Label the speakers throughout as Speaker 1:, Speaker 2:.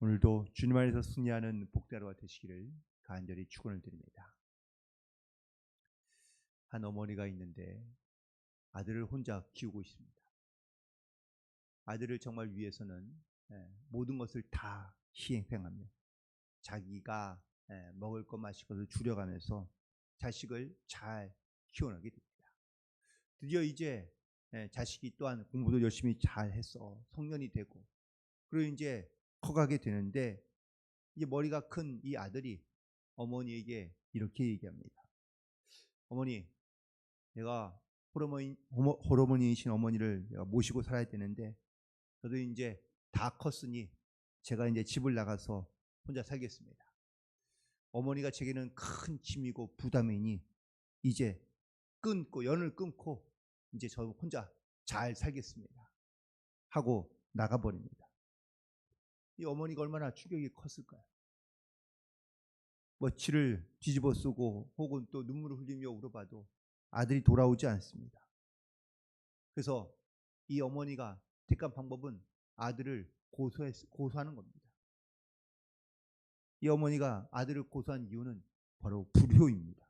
Speaker 1: 오늘도 주님 안에서 승리하는 복된 하루가 되시기를 간절히 축원을 드립니다. 한 어머니가 있는데 아들을 혼자 키우고 있습니다. 아들을 정말 위해서는 모든 것을 다 희생하며 자기가 먹을 것 마실 것을 줄여가면서 자식을 잘 키워나게 됩니다. 드디어 이제 자식이 또한 공부도 열심히 잘해서 성년이 되고 그리고 이제 커가게 되는데 이제 머리가 큰 이 아들이 어머니에게 이렇게 얘기합니다. 어머니, 내가 호르몬이신 어머니를 내가 모시고 살아야 되는데 저도 이제 다 컸으니 제가 이제 집을 나가서 혼자 살겠습니다. 어머니가 제게는 큰 짐이고 부담이니 이제 연을 끊고 이제 저 혼자 잘 살겠습니다 하고 나가버립니다. 이 어머니가 얼마나 충격이 컸을까요? 며칠을 뒤집어 쓰고 혹은 또 눈물을 흘리며 울어봐도 아들이 돌아오지 않습니다. 그래서 이 어머니가 택한 방법은 아들을 고소하는 겁니다. 이 어머니가 아들을 고소한 이유는 바로 불효입니다.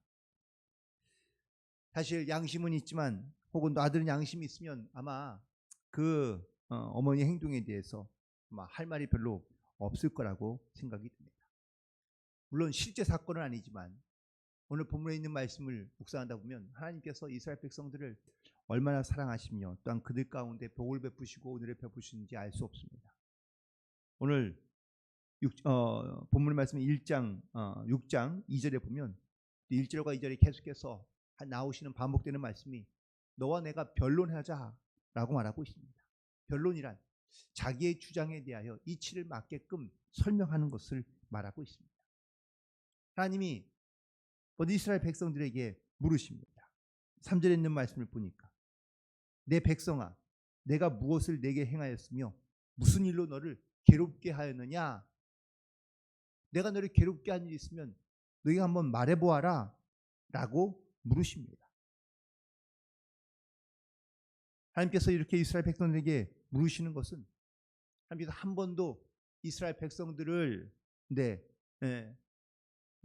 Speaker 1: 사실 양심은 있지만 혹은 또 아들은 양심이 있으면 아마 그 어머니의 행동에 대해서 아마 할 말이 별로 없을 거라고 생각이 듭니다. 물론 실제 사건은 아니지만 오늘 본문에 있는 말씀을 묵상하다 보면 하나님께서 이스라엘 백성들을 얼마나 사랑하시며 또한 그들 가운데 복을 베푸시고 은혜를 베푸시는지 알 수 없습니다. 오늘 본문 말씀 6장 2절에 보면 1절과 2절에 계속해서 나오시는 반복되는 말씀이 너와 내가 변론하자라고 말하고 있습니다. 변론이란 자기의 주장에 대하여 이치를 맞게끔 설명하는 것을 말하고 있습니다. 하나님이 이스라엘 백성들에게 물으십니다. 3절에 있는 말씀을 보니까 내 백성아 내가 무엇을 내게 행하였으며 무슨 일로 너를 괴롭게 하였느냐. 내가 너를 괴롭게 한 일이 있으면 너희가 한번 말해보아라 라고 물으십니다. 하나님께서 이렇게 이스라엘 백성들에게 물으시는 것은 하나님께서 한 번도 이스라엘 백성들을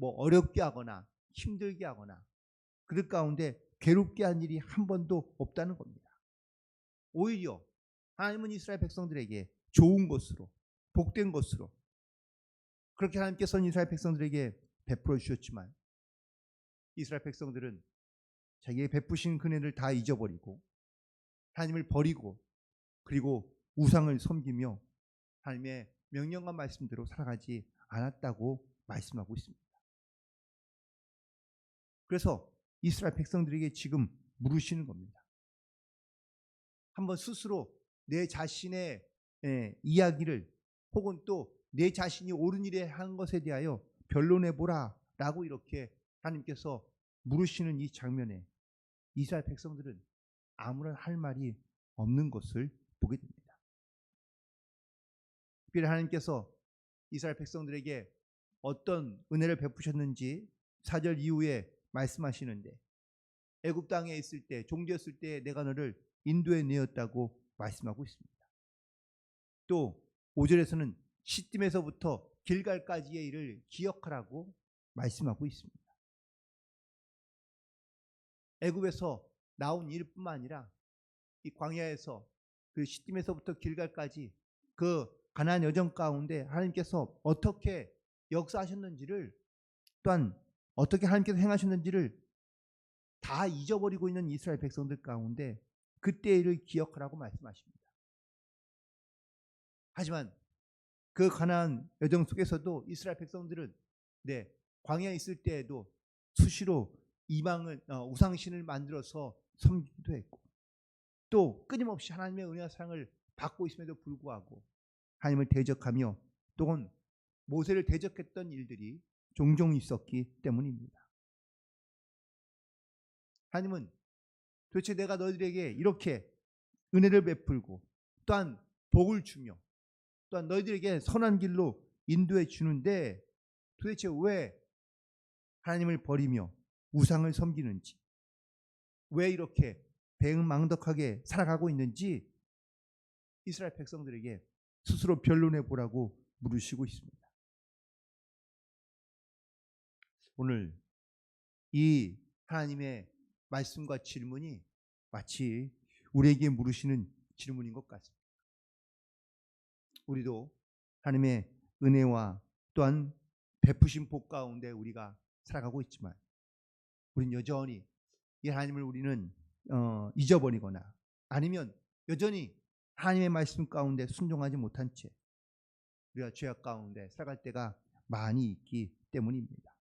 Speaker 1: 어렵게 하거나 힘들게 하거나 그들 가운데 괴롭게 한 일이 한 번도 없다는 겁니다. 오히려 하나님은 이스라엘 백성들에게 좋은 것으로 복된 것으로 그렇게 하나님께서는 이스라엘 백성들에게 베풀어 주셨지만 이스라엘 백성들은 자기의 베푸신 은혜를 다 잊어버리고 하나님을 버리고 그리고 우상을 섬기며 하나님의 명령과 말씀대로 살아가지 않았다고 말씀하고 있습니다. 그래서 이스라엘 백성들에게 지금 물으시는 겁니다. 한번 스스로 내 자신의 이야기를 혹은 또 내 자신이 옳은 일에 한 것에 대하여 변론해보라 라고 이렇게 하나님께서 물으시는 이 장면에 이스라엘 백성들은 아무런 할 말이 없는 것을 보게 됩니다. 특별히 하나님께서 이스라엘 백성들에게 어떤 은혜를 베푸셨는지 4절 이후에 말씀하시는데 애굽 땅에 있을 때 종되었을 때 내가 너를 인도해 내었다고 말씀하고 있습니다. 또 5절에서는 시딤에서부터 길갈까지의 일을 기억하라고 말씀하고 있습니다. 애굽에서 나온 일뿐만 아니라 이 광야에서 그 시딤에서부터 길갈까지 그 가나안 여정 가운데 하나님께서 어떻게 역사하셨는지를 또한 어떻게 하나님께서 행하셨는지를 다 잊어버리고 있는 이스라엘 백성들 가운데 그때의 일을 기억하라고 말씀하십니다. 하지만 그 가나안 여정 속에서도 이스라엘 백성들은 광야에 있을 때에도 수시로 우상신을 만들어서 섬기기도 했고 또 끊임없이 하나님의 은혜와 사랑을 받고 있음에도 불구하고 하나님을 대적하며 또는 모세를 대적했던 일들이 종종 있었기 때문입니다. 하나님은 도대체 내가 너희들에게 이렇게 은혜를 베풀고 또한 복을 주며 또한 너희들에게 선한 길로 인도해 주는데 도대체 왜 하나님을 버리며 우상을 섬기는지 왜 이렇게 배은망덕하게 살아가고 있는지 이스라엘 백성들에게 스스로 변론해 보라고 물으시고 있습니다. 오늘 이 하나님의 말씀과 질문이 마치 우리에게 물으시는 질문인 것 같습니다. 우리도 하나님의 은혜와 또한 베푸신 복 가운데 우리가 살아가고 있지만 우리는 여전히 이 하나님을 우리는 잊어버리거나 아니면 여전히 하나님의 말씀 가운데 순종하지 못한 채 우리가 죄악 가운데 살아갈 때가 많이 있기 때문입니다.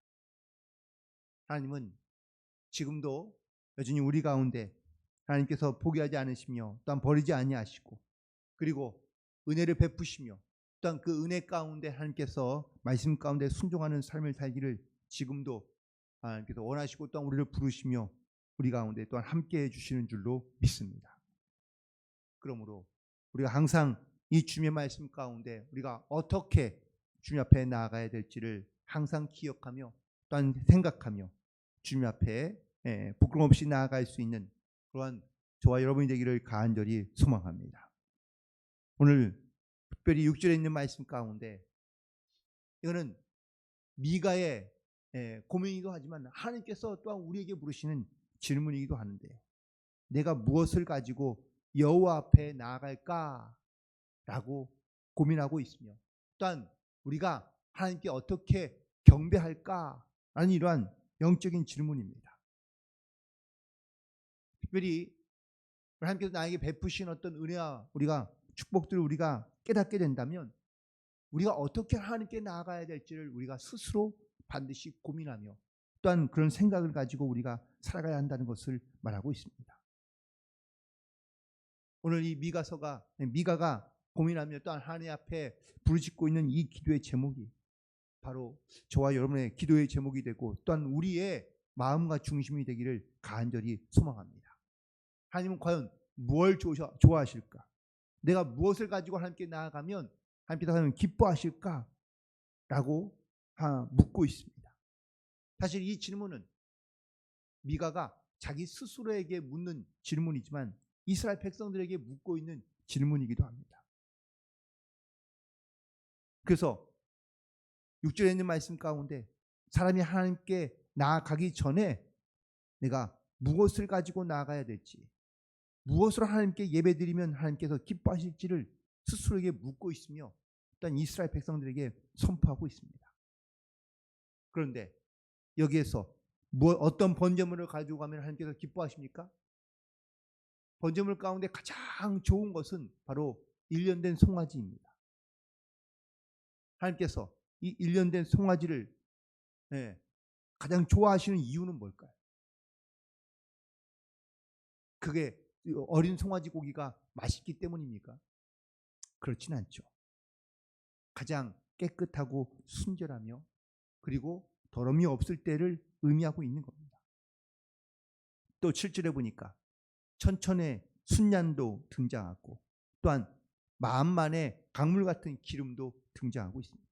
Speaker 1: 하나님은 지금도 여전히 우리 가운데 하나님께서 포기하지 않으시며 또한 버리지 아니하시고 그리고 은혜를 베푸시며 또한 그 은혜 가운데 하나님께서 말씀 가운데 순종하는 삶을 살기를 지금도 하나님께서 원하시고 또한 우리를 부르시며 우리 가운데 또한 함께해 주시는 줄로 믿습니다. 그러므로 우리가 항상 이 주님의 말씀 가운데 우리가 어떻게 주님 앞에 나아가야 될지를 항상 기억하며 또한 생각하며 주님 앞에 부끄럼 없이 나아갈 수 있는 그러한 저와 여러분이 되기를 간절히 소망합니다. 오늘 특별히 6절에 있는 말씀 가운데 이거는 미가의 고민이기도 하지만 하나님께서 또한 우리에게 물으시는 질문이기도 하는데 내가 무엇을 가지고 여호와 앞에 나아갈까? 라고 고민하고 있으며 또한 우리가 하나님께 어떻게 경배할까? 라는 이러한 영적인 질문입니다. 특별히 하나님께서 나에게 베푸신 어떤 은혜와 우리가 축복들을 우리가 깨닫게 된다면 우리가 어떻게 하나님께 나아가야 될지를 우리가 스스로 반드시 고민하며 또한 그런 생각을 가지고 우리가 살아가야 한다는 것을 말하고 있습니다. 오늘 이 미가가 고민하며 또한 하나님 앞에 부르짖고 있는 이 기도의 제목이 바로 저와 여러분의 기도의 제목이 되고 또한 우리의 마음과 중심이 되기를 간절히 소망합니다. 하나님은 과연 무엇을 좋아하실까? 내가 무엇을 가지고 하나님께 나아가면 하나님께서 하나님 기뻐하실까? 라고 묻고 있습니다. 사실 이 질문은 미가가 자기 스스로에게 묻는 질문이지만 이스라엘 백성들에게 묻고 있는 질문이기도 합니다. 그래서 6절에 있는 말씀 가운데 사람이 하나님께 나아가기 전에 내가 무엇을 가지고 나아가야 될지 무엇으로 하나님께 예배드리면 하나님께서 기뻐하실지를 스스로에게 묻고 있으며 또한 이스라엘 백성들에게 선포하고 있습니다. 그런데 여기에서 어떤 번제물을 가지고 가면 하나님께서 기뻐하십니까? 번제물 가운데 가장 좋은 것은 바로 일련된 송아지입니다. 하나님께서 이 일련된 송아지를 가장 좋아하시는 이유는 뭘까요? 그게 어린 송아지 고기가 맛있기 때문입니까? 그렇진 않죠. 가장 깨끗하고 순결하며 그리고 더러움이 없을 때를 의미하고 있는 겁니다. 또 7절에 보니까 천천의 순양도 등장하고 또한 만만의 강물 같은 기름도 등장하고 있습니다.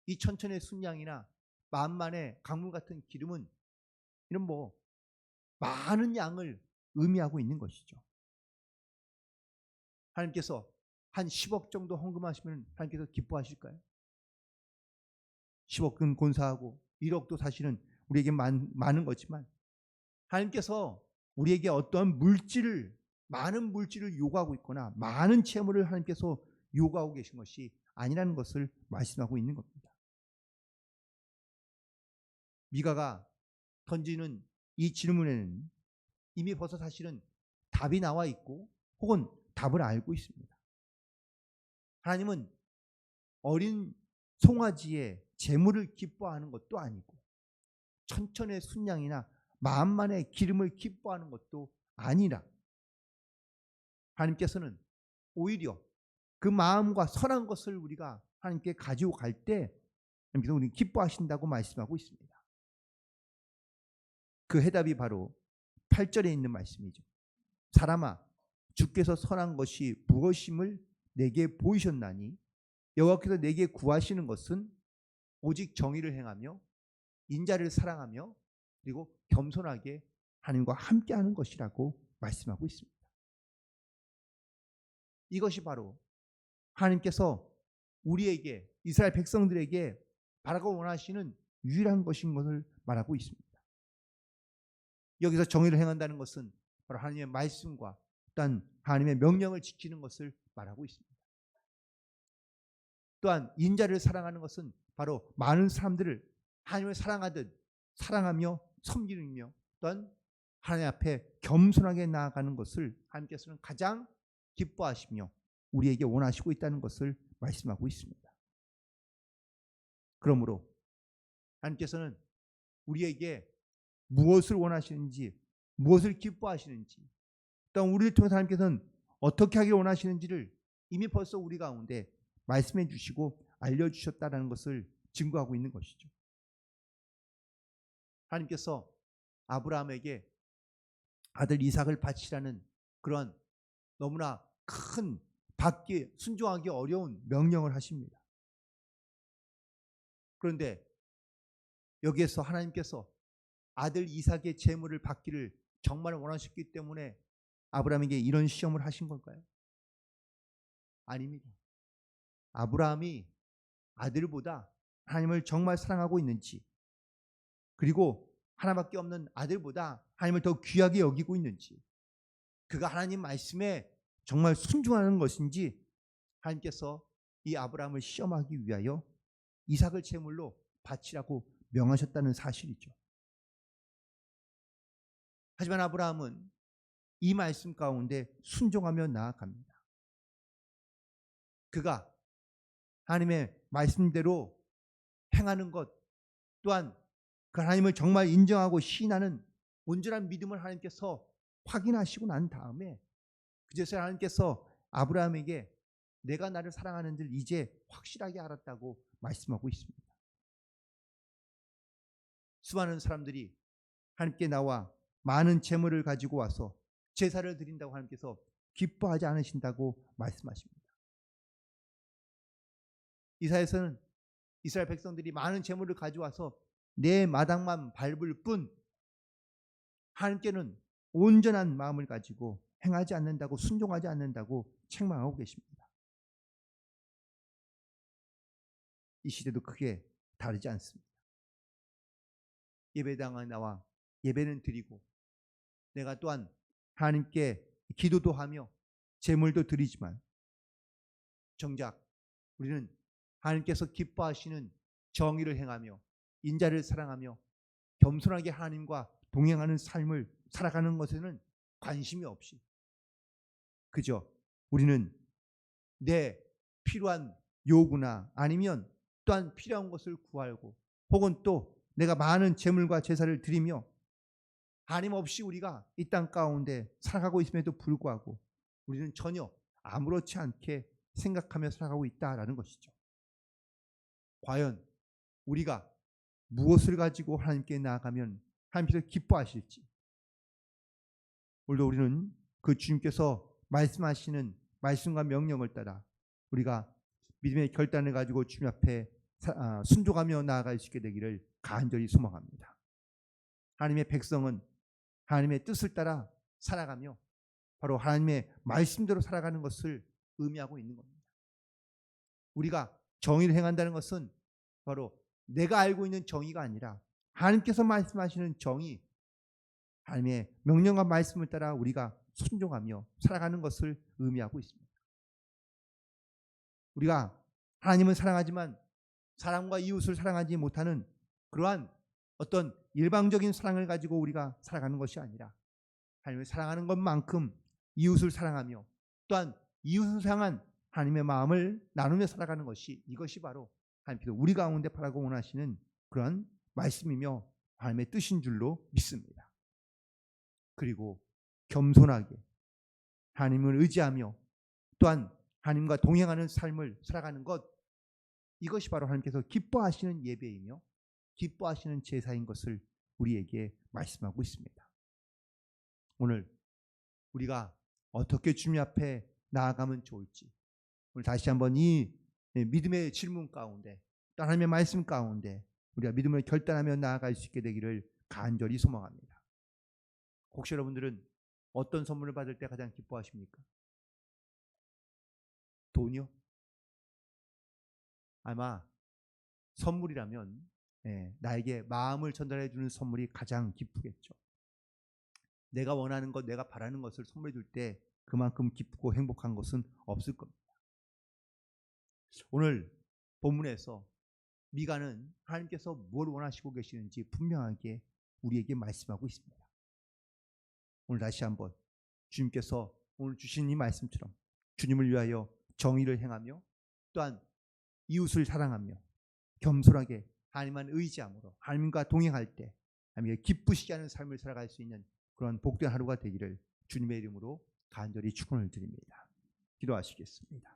Speaker 1: 이 천천의 순양이나 만만의 강물 같은 기름은 이런 많은 양을 의미하고 있는 것이죠. 하나님께서 한 10억 정도 헌금하시면 하나님께서 기뻐하실까요? 10억은 곤사하고 1억도 사실은 우리에게 많은 거지만 하나님께서 우리에게 어떠한 많은 물질을 요구하고 있거나 많은 채무를 하나님께서 요구하고 계신 것이 아니라는 것을 말씀하고 있는 겁니다. 미가가 던지는 이 질문에는 이미 벌써 사실은 답이 나와 있고 혹은 답을 알고 있습니다. 하나님은 어린 송아지의 재물을 기뻐하는 것도 아니고 천천의 순양이나 만만의 기름을 기뻐하는 것도 아니라 하나님께서는 오히려 그 마음과 선한 것을 우리가 하나님께 가지고 갈 때 하나님께서 우리 기뻐하신다고 말씀하고 있습니다. 그 해답이 바로 8절에 있는 말씀이죠. 사람아 주께서 선한 것이 무엇임을 내게 보이셨나니 여호와께서 내게 구하시는 것은 오직 정의를 행하며 인자를 사랑하며 그리고 겸손하게 하나님과 함께하는 것이라고 말씀하고 있습니다. 이것이 바로 하나님께서 우리에게, 이스라엘 백성들에게 바라고 원하시는 유일한 것인 것을 말하고 있습니다. 여기서 정의를 행한다는 것은 바로 하나님의 말씀과 또한 하나님의 명령을 지키는 것을 말하고 있습니다. 또한 인자를 사랑하는 것은 바로 많은 사람들을 하나님을 사랑하듯 사랑하며 섬기며 또한 하나님 앞에 겸손하게 나아가는 것을 하나님께서는 가장 기뻐하시며 우리에게 원하시고 있다는 것을 말씀하고 있습니다. 그러므로 하나님께서는 우리에게 무엇을 원하시는지, 무엇을 기뻐하시는지, 또한 우리를 통해서 하나님께서는 어떻게 하길 원하시는지를 이미 벌써 우리 가운데 말씀해 주시고 알려주셨다는 것을 증거하고 있는 것이죠. 하나님께서 아브라함에게 아들 이삭을 바치라는 그런 너무나 큰, 받기 순종하기 어려운 명령을 하십니다. 그런데 여기에서 하나님께서 아들 이삭의 제물을 받기를 정말 원하셨기 때문에 아브라함에게 이런 시험을 하신 걸까요? 아닙니다. 아브라함이 아들보다 하나님을 정말 사랑하고 있는지, 그리고 하나밖에 없는 아들보다 하나님을 더 귀하게 여기고 있는지, 그가 하나님 말씀에 정말 순종하는 것인지 하나님께서 이 아브라함을 시험하기 위하여 이삭을 제물로 바치라고 명하셨다는 사실이죠. 하지만 아브라함은 이 말씀 가운데 순종하며 나아갑니다. 그가 하나님의 말씀대로 행하는 것 또한 그 하나님을 정말 인정하고 시인하는 온전한 믿음을 하나님께서 확인하시고 난 다음에 그제서야 하나님께서 아브라함에게 내가 나를 사랑하는 줄 이제 확실하게 알았다고 말씀하고 있습니다. 수많은 사람들이 하나님께 나와 많은 재물을 가지고 와서 제사를 드린다고 하나님께서 기뻐하지 않으신다고 말씀하십니다. 이사야서는 이스라엘 백성들이 많은 재물을 가져와서 내 마당만 밟을 뿐 하나님께는 온전한 마음을 가지고 행하지 않는다고, 순종하지 않는다고 책망하고 계십니다. 이 시대도 크게 다르지 않습니다. 예배당에 나와 예배는 드리고 내가 또한 하나님께 기도도 하며 제물도 드리지만 정작 우리는 하나님께서 기뻐하시는 정의를 행하며 인자를 사랑하며 겸손하게 하나님과 동행하는 삶을 살아가는 것에는 관심이 없이 그저 우리는 내 필요한 요구나 아니면 또한 필요한 것을 구하고 혹은 또 내가 많은 제물과 제사를 드리며 하나님 없이 우리가 이 땅 가운데 살아가고 있음에도 불구하고 우리는 전혀 아무렇지 않게 생각하며 살아가고 있다라는 것이죠. 과연 우리가 무엇을 가지고 하나님께 나아가면 하나님께서 기뻐하실지, 오늘도 우리는 그 주님께서 말씀하시는 말씀과 명령을 따라 우리가 믿음의 결단을 가지고 주님 앞에 순종하며 나아갈 수 있게 되기를 간절히 소망합니다. 하나님의 백성은 하나님의 뜻을 따라 살아가며 바로 하나님의 말씀대로 살아가는 것을 의미하고 있는 겁니다. 우리가 정의를 행한다는 것은 바로 내가 알고 있는 정의가 아니라 하나님께서 말씀하시는 정의, 하나님의 명령과 말씀을 따라 우리가 순종하며 살아가는 것을 의미하고 있습니다. 우리가 하나님을 사랑하지만 사람과 이웃을 사랑하지 못하는 그러한 어떤 일방적인 사랑을 가지고 우리가 살아가는 것이 아니라 하나님을 사랑하는 것만큼 이웃을 사랑하며 또한 이웃을 향한 하나님의 마음을 나누며 살아가는 것이, 이것이 바로 하나님께서 우리 가운데 바라고 원하시는 그런 말씀이며 하나님의 뜻인 줄로 믿습니다. 그리고 겸손하게 하나님을 의지하며 또한 하나님과 동행하는 삶을 살아가는 것, 이것이 바로 하나님께서 기뻐하시는 예배이며 기뻐하시는 제사인 것을 우리에게 말씀하고 있습니다. 오늘 우리가 어떻게 주님 앞에 나아가면 좋을지, 오늘 다시 한번 이 믿음의 질문 가운데 또 하나님의 말씀 가운데 우리가 믿음을 결단하며 나아갈 수 있게 되기를 간절히 소망합니다. 혹시 여러분들은 어떤 선물을 받을 때 가장 기뻐하십니까? 돈이요? 아마 선물이라면 나에게 마음을 전달해 주는 선물이 가장 기쁘겠죠. 내가 원하는 것, 내가 바라는 것을 선물해 줄 때 그만큼 기쁘고 행복한 것은 없을 겁니다. 오늘 본문에서 미가는 하나님께서 뭘 원하시고 계시는지 분명하게 우리에게 말씀하고 있습니다. 오늘 다시 한번 주님께서 오늘 주신 이 말씀처럼 주님을 위하여 정의를 행하며 또한 이웃을 사랑하며 겸손하게 하나님만 의지함으로 하나님과 동행할 때 하나님께 기쁘시게 하는 삶을 살아갈 수 있는 그런 복된 하루가 되기를 주님의 이름으로 간절히 축원을 드립니다. 기도하시겠습니다.